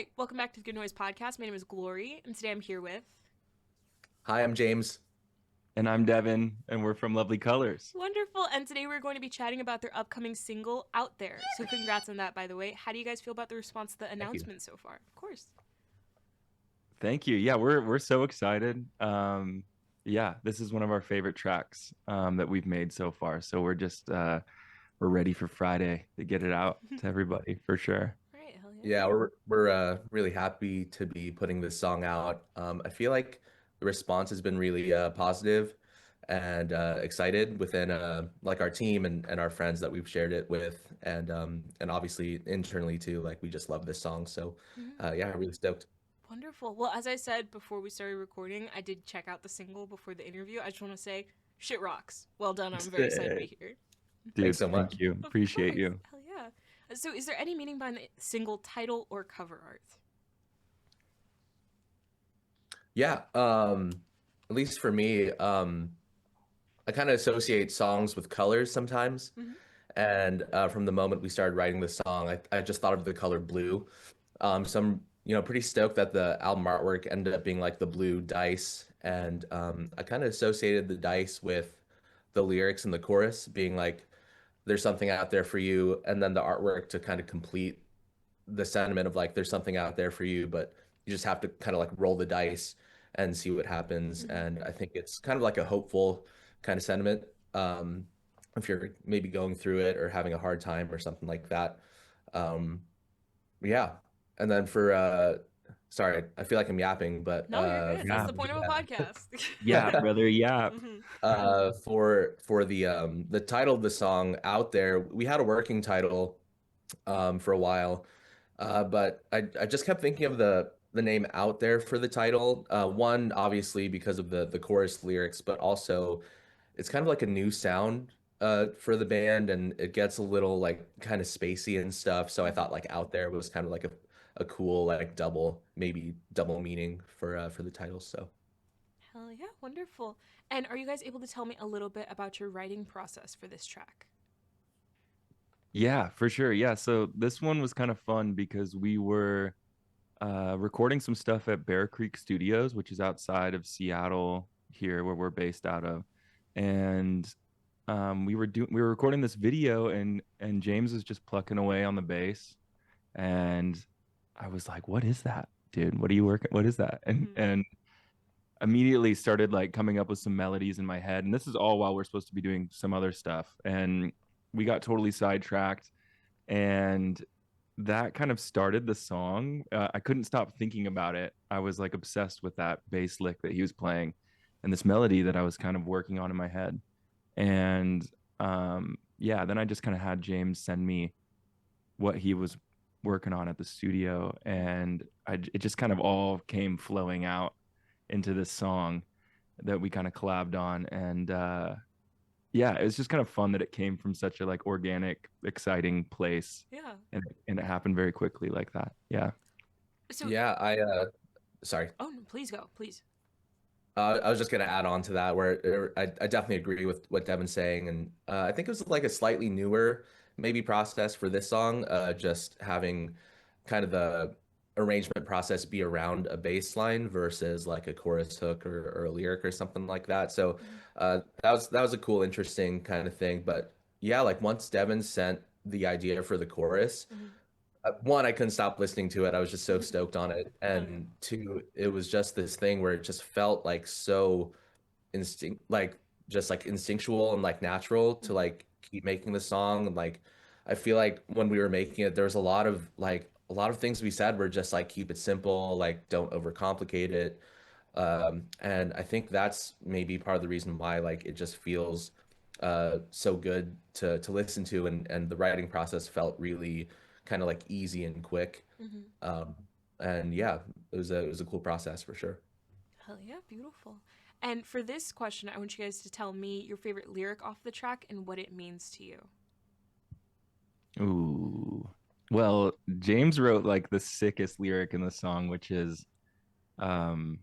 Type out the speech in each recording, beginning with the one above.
Hi, welcome back to the Good Noise Podcast. My name is Glory, and today I'm here with Hi, I'm James. And I'm Devin, and we're from Lovely Colors. Wonderful. And today we're going to be chatting about their upcoming single, Out There. So congrats on that, by the way. How do you guys feel about the response to the Thank you. announcement so far? Of course. Thank you. Yeah, we're so excited. Yeah, this is one of our favorite tracks that we've made so far. So we're ready for Friday to get it out to everybody for sure. All right, hell yeah. Yeah, we're really happy to be putting this song out. I feel like the response has been really positive and excited within like our team and our friends that we've shared it with, and obviously internally too. Like we just love this song, so Mhm. yeah, really stoked. Wonderful. Well, as I said before we started recording, I did check out the single before the interview. I just want to say, shit rocks. Well done. I'm very excited to be Sick. here. Thanks Dude, so thank much. you. Of Appreciate course. you. Hell yeah. So, is there any meaning behind the single title or cover art? Yeah, at least for me, I kind of associate songs with colors sometimes. Mm-hmm. And from the moment we started writing the song, I just thought of the color blue. So I'm, pretty stoked that the album artwork ended up being like the blue dice. And I kind of associated the dice with the lyrics in the chorus being like, there's something out there for you. And then the artwork to kind of complete the sentiment of like, there's something out there for you, but you just have to kind of like roll the dice and see what happens. Mm-hmm. And I think it's kind of like a hopeful kind of sentiment. If you're maybe going through it or having a hard time or something like that. Um, yeah. And then sorry, I feel like I'm yapping, but No, you're good. That's Yeah, the point of a podcast. yeah, brother. Yeah. Mm-hmm. for the title of the song Out There, we had a working title for a while. But I just kept thinking of the name Out There for the title. One, obviously because of the chorus lyrics, but also it's kind of like a new sound for the band, and it gets a little like kind of spacey and stuff. So I Mm-hmm. thought like Out There was kind of like a cool like maybe double meaning for the title. So Hell yeah, wonderful. And are you guys able to tell me a little bit about your writing process for this track? Yeah, for sure. Yeah. So this one was kind of fun because we were recording some stuff at Bear Creek Studios, which is outside of Seattle here, where we're based out of. And we were recording this video, and James was just plucking away on the bass, and I was like, "What is that, dude? What are you working? What is that?" And Mm-hmm. and immediately started like coming up with some melodies in my head, and this is all while we're supposed to be doing some other stuff, and we got totally sidetracked, and that kind of started the song. I couldn't stop thinking about it. I was like obsessed with that bass lick that he was playing and this melody that I was kind of working on in my head. And yeah, then I just kind of had James send me what he was working on at the studio, and it just kind of all came flowing out into this song that we kind of collabed on. And yeah, it was just kind of fun that it came from such a like organic, exciting place, Yeah. and it happened very quickly like that. Yeah. So, yeah, sorry. oh, no, please go, please. I was just gonna add on to that where I definitely agree with what Devin's saying, and I think it was like a slightly newer maybe process for this song, just having kind of the arrangement process be around a bass line versus like a chorus hook or a lyric or something like that. So Mm-hmm. that was a cool, interesting kind of thing. But yeah, like once Devin sent the idea for the chorus, Mm-hmm. one, I couldn't stop listening to it. I was just so Mm-hmm. stoked on it. Hell yeah. And two, it was just this thing where it just felt like so like just like instinctual and like natural to Mm-hmm. like keep making the song. And like I feel like when we were making it, there was a lot of things we said were just like keep it simple, like don't overcomplicate it. And I think that's maybe part of the reason why like it just feels so good to listen to, and the writing process felt really kind of like easy and quick. Mm-hmm. Um, and yeah, it was a cool process for sure. Hell yeah, beautiful. And for this question, I want you guys to tell me your favorite lyric off the track and what it means to you. Ooh. Well, James wrote like the sickest lyric in the song, which is um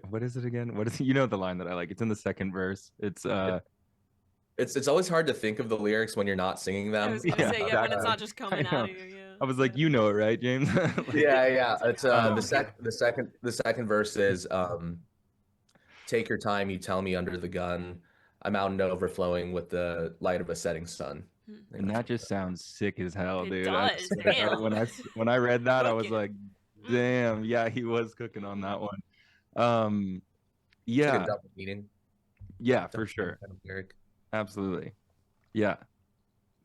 what is it again? What is it? You know the line that I like. It's in the second verse. It's It's always hard to think of the lyrics when you're not singing I them. was gonna yeah, say, yeah, when it's Uh, not exactly. just I coming out know. of you, I was like, you know it, right, James? Yeah. It's Um, the second verse is take your time, you tell me under the gun. I'm out and overflowing with the light of a setting sun. I think and that's that what just sounds sick as hell, It dude. I does. swear to God, Damn. when I read that, I was Cooking. like, damn, yeah, he was cooking on that one. it's like a Yeah, double meaning, yeah, for double meaning sure. kind of lyric. Absolutely. Yeah.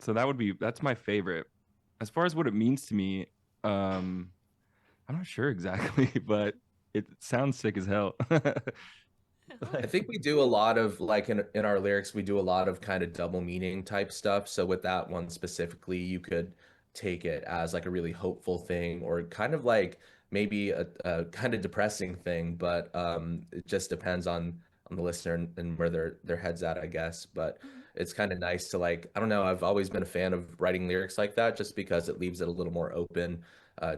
So that's my favorite. As far as what it means to me, um, I'm not sure exactly, but it sounds sick as hell. I think we do a lot of like in our lyrics, we do a lot of kind of double meaning type stuff. So with that one specifically, you could take it as like a really hopeful thing or kind of like maybe a kind of depressing thing, but it just depends on the listener and where their head's at, I guess. But it's kind of nice to like, I don't know, I've always been a fan of writing lyrics like that just because it leaves it a little more open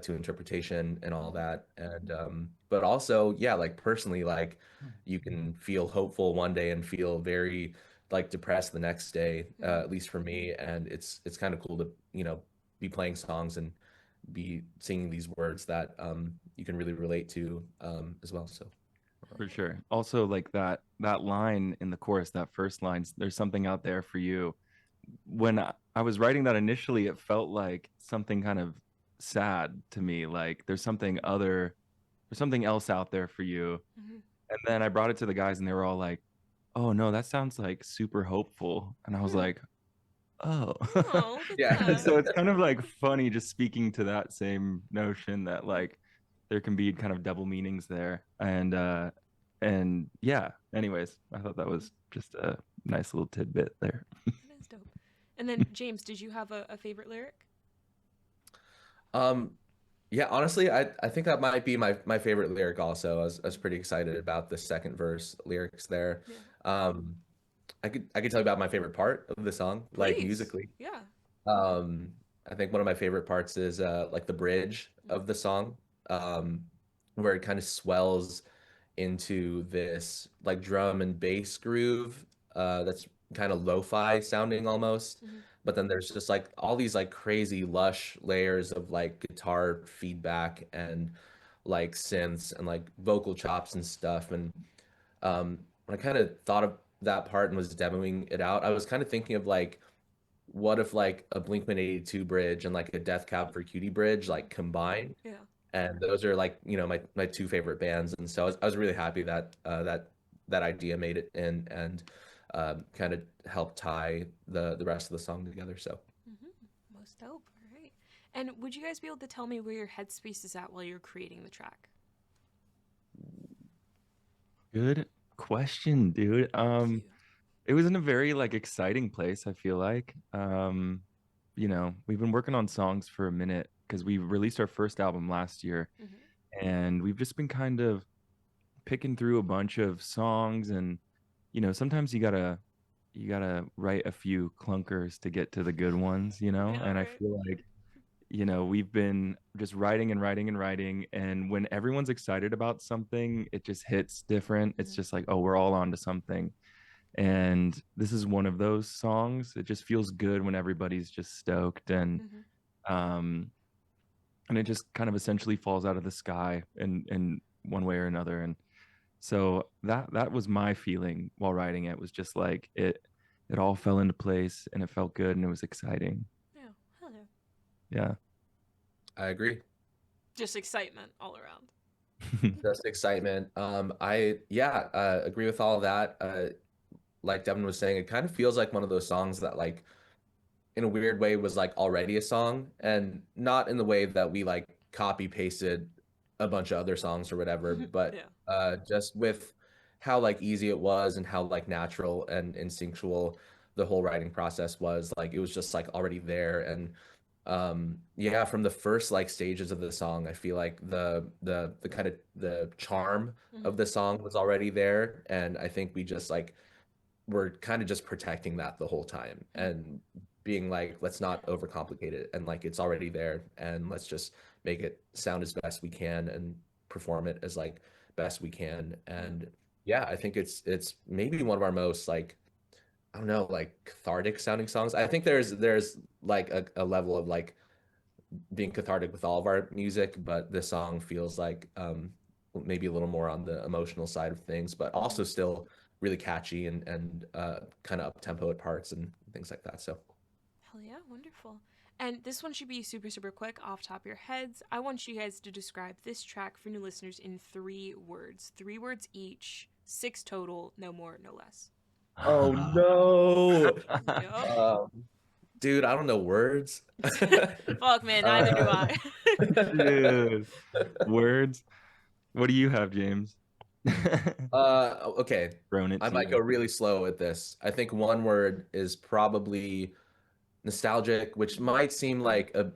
to interpretation and all that. And but also, yeah, like personally, like you can feel hopeful one day and feel very like depressed the next day, at least for me. And it's kind of cool to, be playing songs and be singing these words that you can really relate to as well. So For sure. Also, like that line in the chorus, that first line, there's something out there for you. When I was writing that initially, it felt like something kind of sad to me. Like there's something else out there for you. And then I brought it to the guys, and they were all like, "Oh no, that sounds like super hopeful." And I was like, "Oh." Oh, look at yeah. that. So it's kind of like funny just speaking to that same notion that like there can be kind of double meanings there. And yeah, anyways, I thought that was just a nice little tidbit there. That is dope. And then, James, did you have a favorite lyric? Um, yeah, honestly, I think that might be my favorite lyric also. I was pretty excited about the second verse lyrics there. Yeah. Um, I could tell you about my favorite part of the song, like Please. musically. Yeah. Um, I think one of my favorite parts is like the bridge of the song, um, where it kind of swells into this like drum and bass groove that's kind of lo-fi sounding almost. But then there's just like all these like crazy lush layers of like guitar feedback and like synths and like vocal chops and stuff. And when I kind of thought of that part and was demoing it out, I was kind of thinking of like what if like a Blink 182 bridge and like a Death Cab for Cutie bridge like combine, Yeah. and those are like my two favorite bands, and so I was really happy that that idea made it in and kind of helped tie the rest of the song together. So Most dope. All right. And would you guys be able to tell me where your headspace is at while you're creating the track? Good question, dude. It was in a very like exciting place, I feel like. We've been working on songs for a minute because we released our first album last year, and we've just been kind of picking through a bunch of songs. And sometimes you gotta write a few clunkers to get to the good ones, Yeah, and I right. feel like we've been just writing and writing and writing, and when everyone's excited about something, it just hits different. It's just like, oh, we're all on to something. And this is one of those songs. It just feels good when everybody's just stoked, um and it just kind of essentially falls out of the sky in one way or another. And so that was my feeling while writing it, was just like it all fell into place, and it felt good, and it was exciting. Yeah. Hello. Yeah. I agree. Just excitement all around. Just excitement. I yeah, agree with all of that. Like Devin was saying, it kind of feels like one of those songs that like in a weird way was like already a song, and not in the way that we like copy pasted a bunch of other songs or whatever, but Yeah. just with how like easy it was and how like natural and instinctual the whole writing process was. Like it was just like already there. And yeah, from the first like stages of the song, I feel like the kind of the charm of the song was already there, and I think we just like we're kind of just protecting that the whole time and being like, let's not overcomplicate it. And like, it's already there, and let's just make it sound as best we can and perform it as like best we can. And yeah, I think it's maybe one of our most like, I don't know, like cathartic sounding songs. I think there's like a level of like being cathartic with all of our music, but this song feels like maybe a little more on the emotional side of things, but also still really catchy and kind of up tempo at parts and things like that. So Hell yeah, wonderful. And this one should be super, super quick off top of your heads. I want you guys to describe this track for new listeners in 3 words. 3 words each, 6 total, no more, no less. oh no. Yup. Dude, I don't know words. Fuck, man, neither do I. Dude. Words. What do you have, James? Okay. Thrown it I to might you. go really slow with this. I think one word is probably nostalgic, which might seem like a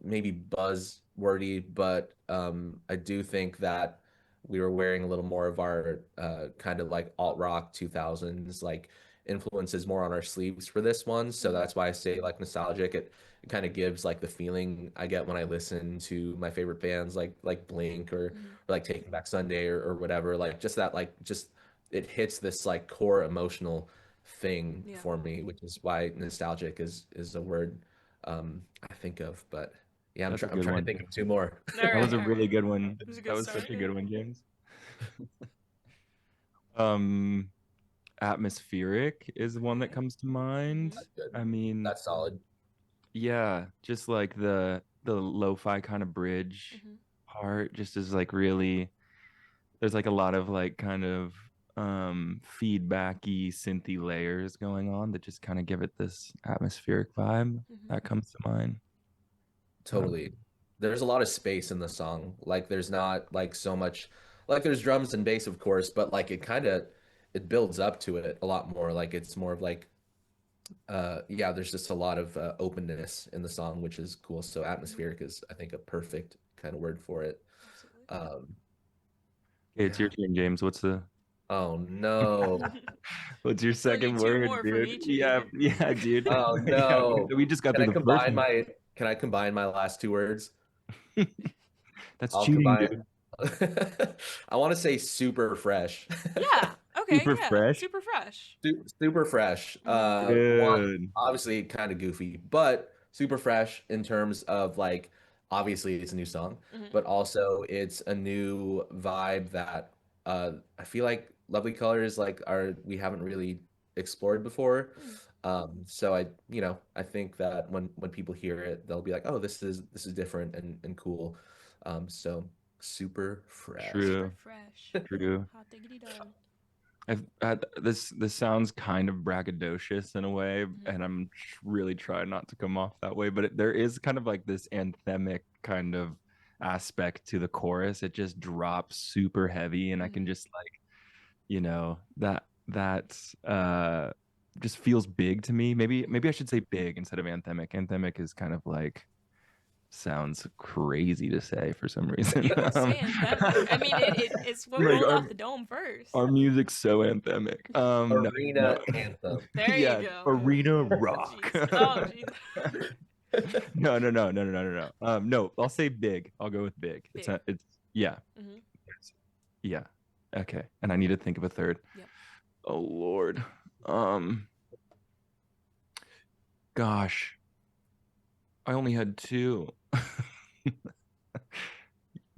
maybe buzzwordy, but I do think that we were wearing a little more of our kind of like alt rock 2000s like influences more on our sleeves for this one. So that's why I say like nostalgic. It kind of gives like the feeling I get when I listen to my favorite bands like Blink or like Taking Back Sunday or whatever. Like just that like just it hits this like core emotional thing Yeah. for me, which is why nostalgic is a word I think of. But yeah, That's a I'm good trying to one. think of 2 more. All That was right, a all really right. good one. It was a That good was start, such a yeah. good one, James. Um, Atmospheric is one that comes to mind. That's good. I mean, That's solid. yeah, just like the lo-fi kind of bridge part just is like really there's like a lot of like kind of feedbacky synthy layers going on that just kind of give it this atmospheric vibe that comes to mind. Totally. There's a lot of space in the song. Like there's not like so much like there's drums and bass of course, but like it builds up to it a lot more. Like it's more of like yeah, there's just a lot of openness in the song, which is cool. So atmospheric is I think a perfect kind of word for it. Absolutely. Okay, it's your Yeah. turn, James. Oh no. What's your Still need second 2 word, more from dude? each of Yeah, you. yeah, dude. Oh Yeah, no. we just got Can through I the first combine one. my last 2 words? That's I'll cheating, combine dude. I want to say super fresh. Yeah, okay, Super yeah. fresh. Super fresh. Super fresh. One, Dude. obviously kind of goofy, but super fresh in terms of like, obviously it's a new song, but also it's a new vibe that I feel like Lovely Colors like we haven't really explored before. So I think that when people hear it, they'll be like, oh, this is different and cool. So super fresh. Super True. fresh. True. Hot diggity dog. This sounds kind of braggadocious in a way, and I'm really trying not to come off that way. But there is kind of like this anthemic kind of aspect to the chorus. It just drops super heavy, and I can just like, that just feels big to me. Maybe I should say big instead of anthemic. Anthemic is kind of like sounds crazy to say for some reason. You can say anthemic. I mean, it's what Like rolled off the dome first. our music's so anthemic. No, Arena anthem. There yeah, you go. arena rock. Jeez. Oh, jeez. No. No, I'll say big. I'll go with big. Big. It's yeah. Mhm. Yeah. Okay. And I need to think of a third. Yep. Oh Lord. Gosh. I only had 2.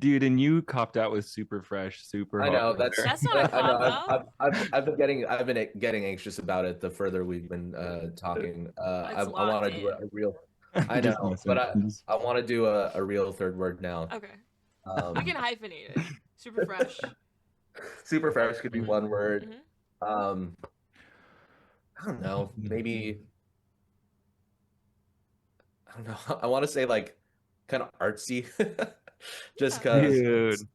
Dude, and you copped out with super fresh, super I hard. know that's That's not a I know cop out. I've been getting anxious about it the further we've been talking. I It's want locked to do in. a real I I'm just know, messing. but I want to do a real third word now. Okay. Um, We can hyphenate it. Super fresh. super fresh could be one word. Mhm. I don't know, maybe I don't know. I want to say like kind of artsy, just Yeah. because Dude.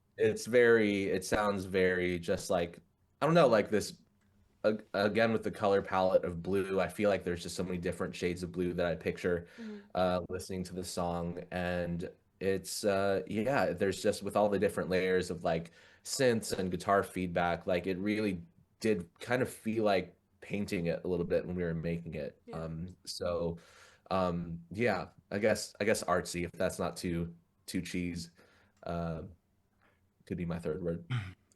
it sounds very just like I don't know, like this again with the color palette of blue. I feel like there's just so many different shades of blue that I picture listening to the song, and it's yeah, there's just with all the different layers of like synths and guitar feedback, like it really did kind of feel like painting it a little bit when we were making it. Yeah. So yeah, I guess artsy if that's not too cheese. Uh, could be my third word.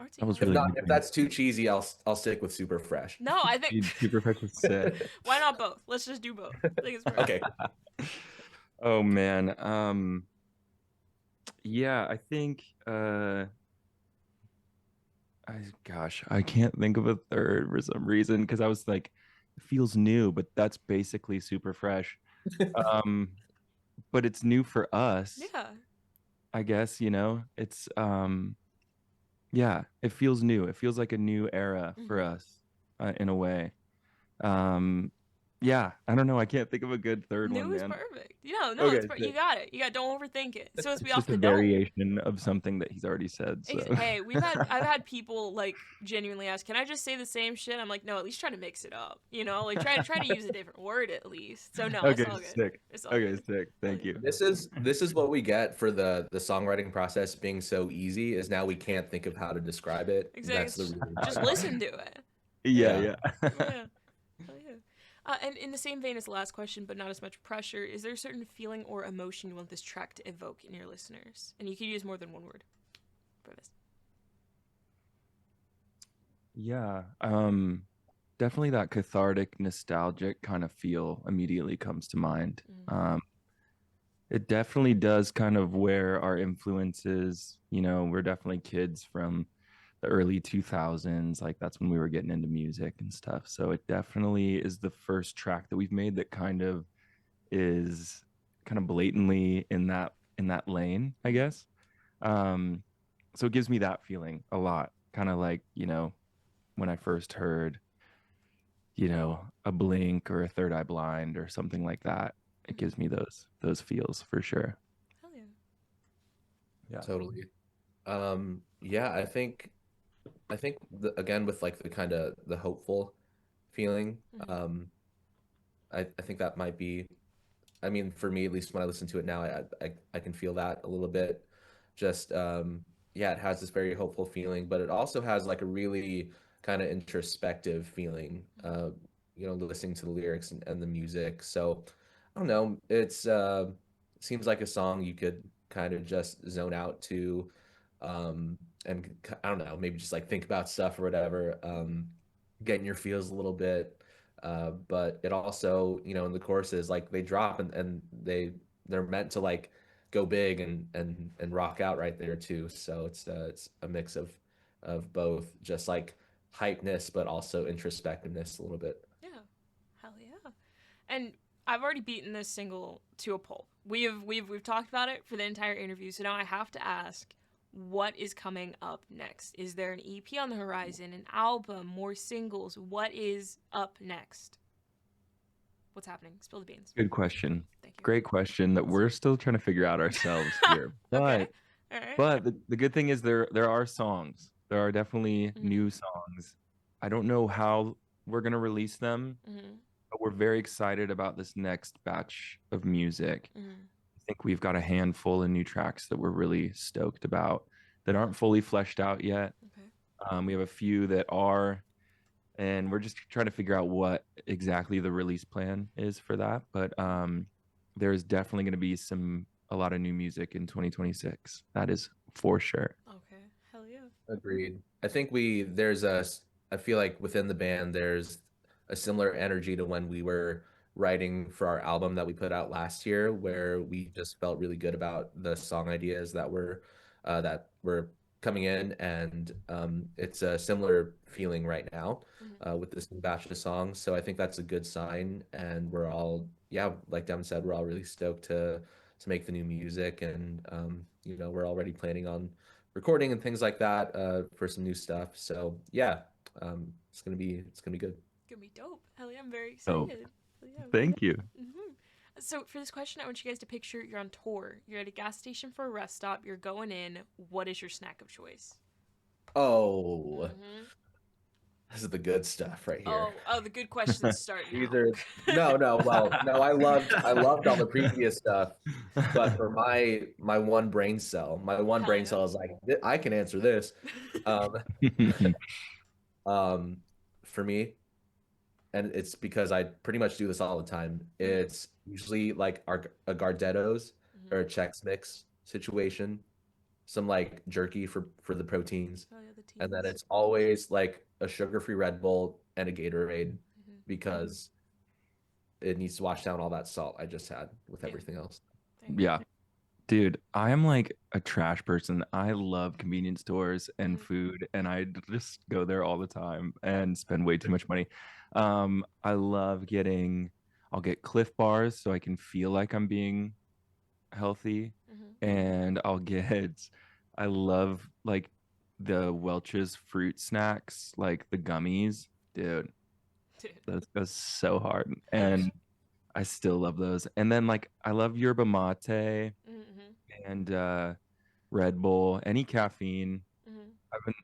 Artsy. That was I If really like not, it. if good. that's too cheesy, I'll stick with super fresh. No, I think. Dude, super fresh is sick. Why not both? Let's just do both. I think it's perfect. Okay. Oh man. Yeah, I think gosh, I can't think of a third for some reason because I was like, it feels new, but that's basically super fresh. Um, but it's new for us, Yeah. I guess, It's yeah, it feels new. It feels like a new era for Hmm. us, in a way. Um, yeah, I don't know. I can't think of a good third one, New is man. perfect. No, it's Okay, you sick. got it. You got don't overthink it. It's supposed to be It's off just the a dome. variation of something that he's already said. So Hey, I've had people like genuinely ask, "Can I just say the same shit?" I'm like, "No, at least try to mix it up. Like try to use a different word at least." So no, it's okay, all good. sick. It's all Okay, good. sick. Hell Thank yeah. you. This is what we get for the songwriting process being so easy is now we can't think of how to describe it. Exactly. That's the really Just hard part. listen to it. Yeah, Yeah. Yeah. yeah. Yeah. Hell yeah. And in the same vein as the last question, but not as much pressure, is there a certain feeling or emotion you want this track to evoke in your listeners? And you can use more than one word for this. Yeah. Definitely that cathartic, nostalgic kind of feel immediately comes to mind. Mm-hmm. It definitely does kind of where our influences, we're definitely kids from the early 2000s. Like that's when we were getting into music and stuff. So it definitely is the first track that we've made that kind of is kind of blatantly in that lane, I Mm-hmm. guess. Um, so it gives me that feeling a lot. Kind of like, when I first heard, a Blink or a Third Eye Blind or something like that. It Mm-hmm. gives me those feels for sure. Hell yeah. Yeah. Totally. Yeah, I think again with like the kind of the hopeful feeling, Mm-hmm. I think that might be, I mean, for me, at least when I listen to it now, I can feel that a little bit. Just yeah, it has this very hopeful feeling, but it also has like a really kind of introspective feeling. Listening to the lyrics and the music. So I don't know. Seems like a song you could kind of just zone out to, and I don't know, maybe just like think about stuff or whatever. Mm-hmm. Get in your feels a little bit, but it also, in the courses, like they drop and they're meant to like go big and rock out right there too. So it's a mix of both, just like hypeness, but also introspectiveness a little bit. Yeah. Hell yeah. And I've already beaten this single to a pulp. We've talked about it for the entire interview, so now I have to ask, what is coming up next? Is there an EP on the horizon, an album, more singles? What is up next? What's happening? Spill the beans. Good question. Thank you. Great question that we're still trying to figure out ourselves here. Okay. But All right. but the good thing is there are songs. There are definitely Mm-hmm. new songs. I don't know how we're gonna release them, Mm-hmm. but we're very excited about this next batch of music. Mm-hmm. I think we've got a handful of new tracks that we're really stoked about that aren't fully fleshed out yet. Okay. We have a few that are, and we're just trying to figure out what exactly the release plan is for that. But there's definitely going to be a lot of new music in 2026. That is for sure. Okay. Hell yeah. Agreed. I think I feel like within the band, there's a similar energy to when we were writing for our album that we put out last year, Mm-hmm. where we just felt really good about the song ideas that were coming in, and it's a similar feeling right now Mm-hmm. with this new batch of songs. So I think that's a good sign, and we're all, yeah, like Devin said, we're all really stoked to make the new music, and we're already planning on recording and things like that for some new stuff. So yeah, it's gonna be good. Gonna be dope. Hell yeah, I'm very So excited. Hell yeah. thank you. Mm-hmm. So for this question, I want you guys to picture you're on tour. You're at a gas station for a rest stop. You're going in. What is your snack of choice? Oh, Mm-hmm. this is the good stuff right here. Oh, the good questions start These now. are no, well, no, I loved all the previous stuff, but for my one brain cell is like, I can answer this. Um, um, for me, and it's because I pretty much do this all the time. Mm-hmm. It's usually like a Gardetto's Mm-hmm. or a Chex Mix situation, some like jerky for the proteins, Oh yeah, the and then teas. it's always like a sugar-free Red Bull and a Gatorade Mm-hmm. because it needs to wash down all that salt I just had with Yeah. everything else. Yeah. Dude, I am like a trash person. I love convenience stores and Mhm. food, and I just go there all the time and spend way too much money. I love I'll get Cliff Bars so I can feel like I'm being healthy, Mhm. and I love like the Welch's fruit snacks, like the gummies. Dude, Dude. those go so hard. Hey. And I still love those. And then like I love yerba mate Mhm. and Red Bull, any caffeine. Mhm.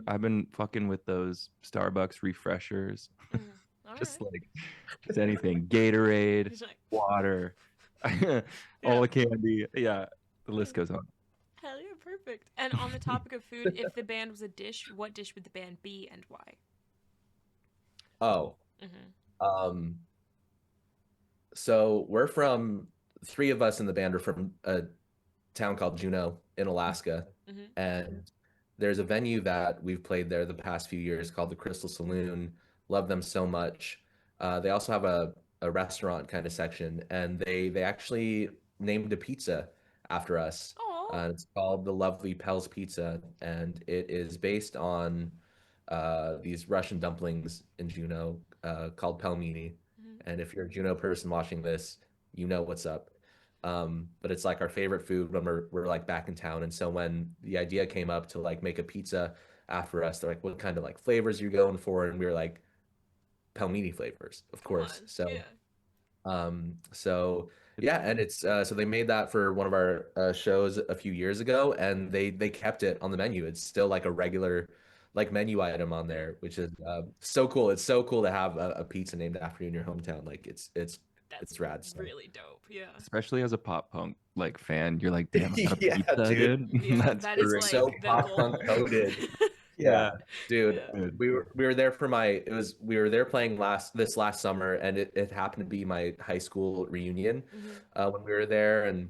I've been fucking with those Starbucks refreshers, Mhm. All just right. like just anything. Gatorade, He's like, water, all yeah. the candy. Yeah, the Yeah. list goes on. Hell yeah, perfect. And on the topic of food, if the band was a dish, what dish would the band be and why? Oh, Mhm. um, so we're from three of us in the band are from a town called Juneau in Alaska, Mhm. and there's a venue that we've played there the past few years called the Crystal Saloon. Love them so much. They also have a restaurant kind of section, and they actually named a pizza after us. Oh. It's called the Lovely Pell's Pizza, and it is based on these Russian dumplings in Juneau called pelmeni. Mhm. And if you're a Juneau person watching this, you know what's up. But it's like our favorite food when we're like back in town. And so when the idea came up to like make a pizza after us, they're like, what kind of like flavors are you going for? And we were like, pelmeni flavors, of Come course. on. So Yeah. so It's yeah, and it's so they made that for one of our shows a few years ago, and they kept it on the menu. It's still like a regular like menu item on Yeah. there, which is so cool. It's so cool to have a pizza named after you in your hometown. Like That's it's rad. So really dope. Yeah. especially as a pop punk like fan, you're like, damn, I got a yeah, pizza, dude, dude. Yeah. That's That is great. like so the pop punk goal. coded. Yeah, Yeah, dude. Yeah. dude. We were there for we were there playing this last summer, and it happened to be my high school reunion Mhm. when we were there, and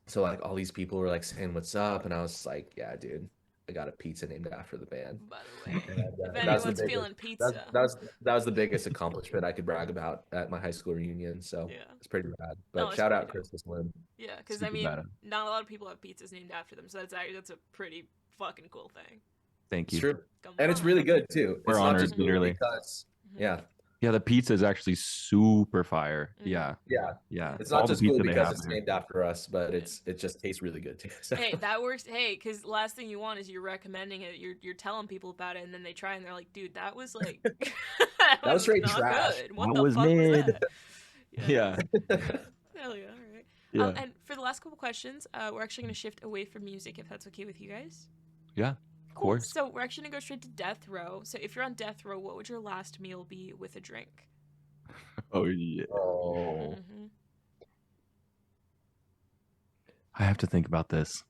so like all these people were like saying what's up, and I was like, yeah, dude, I got a pizza named after the band, By the way, and if that was the anyone's biggest feeling pizza, that was the biggest accomplishment I could brag about at my high school reunion. So yeah. it's pretty rad. No, But it's shout pretty out dope. Christmas Lynn. Yeah, because I Super mean, badass. not a lot of people have pizzas named after them, so that's a pretty fucking cool thing. Thank It's you. true, Come and it's on. really good too. We're It's not honored, just Mhm. cool literally. because Mhm. yeah. Yeah, the pizza is actually super fire. Mhm. Yeah, Yeah, yeah. it's not All the just cool pizza they because have it's there. named after us, but Yeah. it just tastes really good too. So. Hey, that works. Hey, because last thing you want is you're recommending it, you're telling people about it, and then they try and they're like, dude, that was like, that That was was straight not trash. good. What That the was fuck was mid. that? Yeah. Yeah, Hell yeah. All right. yeah, And for the last couple questions, we're actually gonna shift away from music if that's okay with you guys. yeah. Of Cool. course. So we're actually gonna go straight to death row. So if you're on death row, what would your last meal be with a drink? Oh yeah. Oh, Mm-hmm. I have to think about this.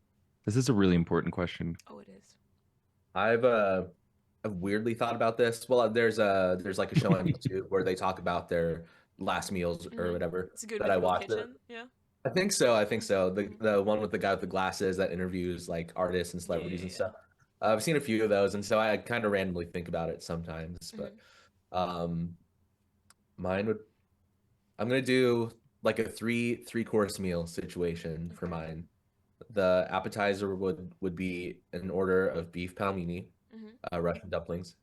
This is a really important question. Oh, it is. I've I've weirdly thought about this. Well, there's like a show on YouTube where they talk about their last meals or Mm-hmm. whatever It's a good that I mythical watched. kitchen. Yeah. I think so. I think so. Mhm. The one with the guy with the glasses that interviews like artists and Yeah. celebrities and Yeah. stuff. I've seen a few of those, and so I kind of randomly think about it sometimes. Yeah. But um, mine would I'm gonna do like a three course meal situation for Okay. mine. The appetizer would be an order of beef palmini, Mm-hmm. Russian dumplings.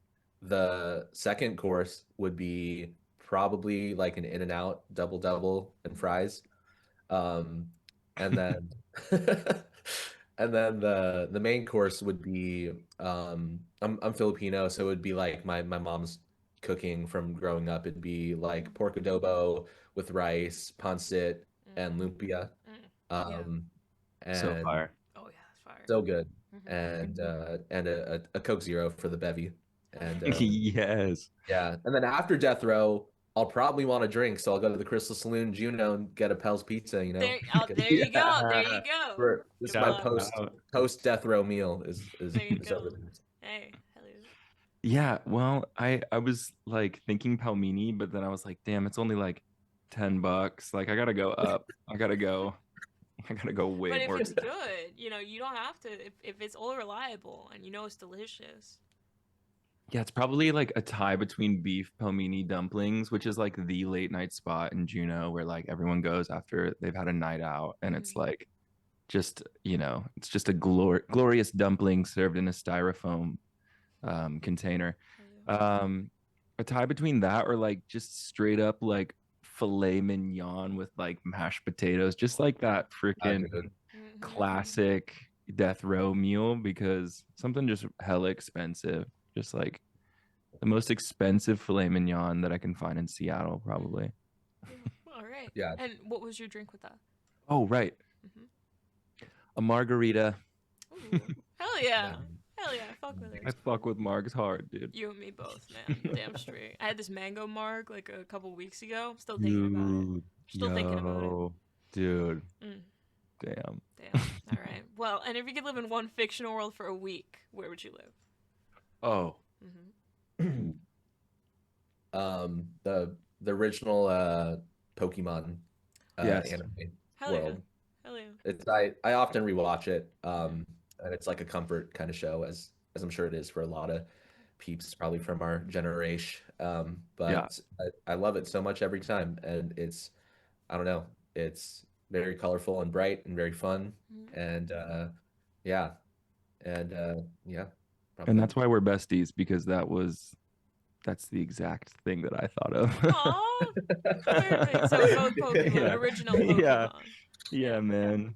The second course would be probably like an In-N-Out double double and Mm-hmm. fries. Um, and then and then the main course would be I'm Filipino, so it would be like my mom's cooking from growing up. It'd be like Mm-hmm. pork adobo with rice, pancit, and Mm-hmm. lumpia. Yeah. Um, So and fire. Oh yeah, that's fire. so good. Mm-hmm. And a Coke Zero for the bevy. Hell And yeah. Yes. yeah. And then after death row, I'll probably want a drink, so I'll go to the Crystal Saloon Juneau and get a Pell's Pizza, you know? There. Oh, Because there you go. There you go. this is Come my Shout on. out. post death row meal There you is go. over there. Hey. Hell yeah. Yeah, well, I was like thinking Palmini, but then I was like, damn, it's only like $10. Like I gotta go up. I gotta go way But if more. it's good, you don't have to. If it's all reliable and you know it's delicious. Yeah, it's probably like a tie between beef palmini dumplings, which is like the late night spot in Juneau where like everyone goes after they've had a night out, and it's Mhm. like just, it's just a glorious dumpling served in a styrofoam container. A tie between that or like just straight up like filet mignon with like mashed potatoes, just like that freaking Dude. classic death row meal, because something just hella expensive, just like the most expensive filet mignon that I can find in Seattle, probably. All right. Yeah. And what was your drink with that? Oh, right. A margarita. Ooh. Hell yeah. Man. Hell yeah. Fuck with I it. fuck with margs hard, dude. You and me both, man. Damn straight. I had this mango marg like a couple weeks ago. I'm still thinking about it. Dude, Still thinking about it. dude. Mm. Damn. Damn. All right. Well, and if you could live in one fictional world for a week, where would you live? Oh, The original Pokemon yes. anime Hell world. yeah. Hell yeah. It's I often rewatch it, and it's like a comfort kind of show, as I'm sure it is for a lot of peeps, probably from our generation. But I love it so much every time, and it's, I don't know, it's very colorful and bright and very fun, and yeah, and yeah, And probably. that's why we're besties, because that's the exact thing that I thought of. Aw, perfect. So both Pokemon, Yeah. original Pokemon. Yeah, man.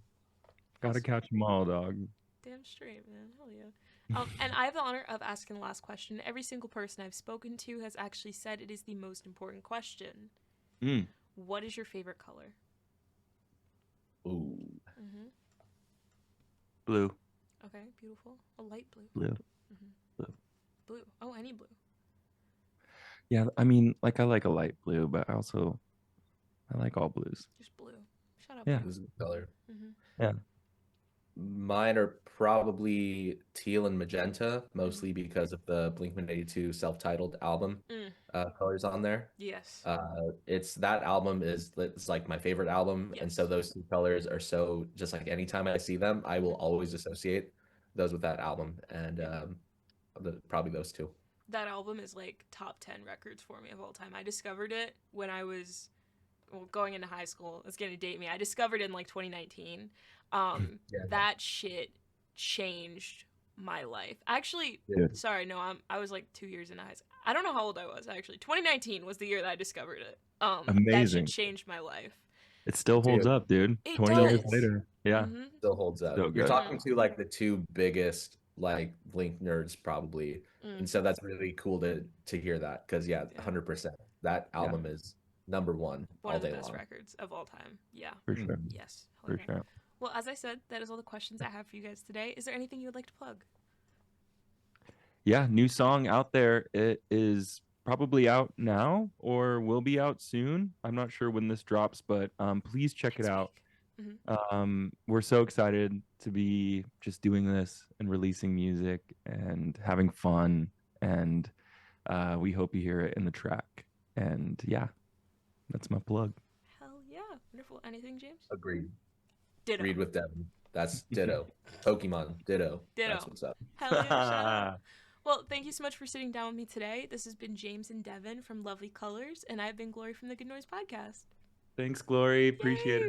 Gotta catch them all, dog. Damn straight, man. Hell yeah. And I have the honor of asking the last question. Every single person I've spoken to has actually said it is the most important question. What is your favorite color? Ooh. Blue. Okay, beautiful. A light blue. Blue. Oh, any blue. Yeah, I mean, like I like a light blue, but I like all blues. Just blue. Shut up. Yeah. This is the color. Yeah. Mine are probably teal and magenta, mostly because of the Blink-182 self-titled album colors on there. Yes. It's that album it's like my favorite album, and so those two colors are so, just like anytime I see them, I will always associate those with that album, and probably those two. That album is like top 10 records for me of all time. I discovered it when I was going into high school. It's going to date me. I discovered it in like 2019. That shit changed my life. Actually, sorry, no, I was like 2 years into high school. I don't know how old I was, actually. 2019 was the year that I discovered it. Amazing. That shit changed my life. It still holds up, dude. It 20 does. years later. Yeah. Still holds up. So You're good. talking to like the two biggest like Blink nerds probably. And so that's really cool to hear that, because 100%. That album is number one all of the day best long. records of all time. Yeah. For sure. Yes. For sure. Well, as I said, that is all the questions I have for you guys today. Is there anything you would like to plug? Yeah, new song out there. It is probably out now or will be out soon. I'm not sure when this drops, but please check it out. We're so excited to be just doing this and releasing music and having fun, and we hope you hear it in the track. And yeah, that's my plug. Hell yeah. Wonderful. Anything, James? Agreed. Ditto. Agreed with Devin. That's ditto. Pokemon, ditto. Ditto. That's what's up. Hell yeah. Shut up. Well, thank you so much for sitting down with me today. This has been James and Devin from Lovely Colors, and I've been Glory from the Good Noise Podcast. Thanks, Glory. Appreciate it.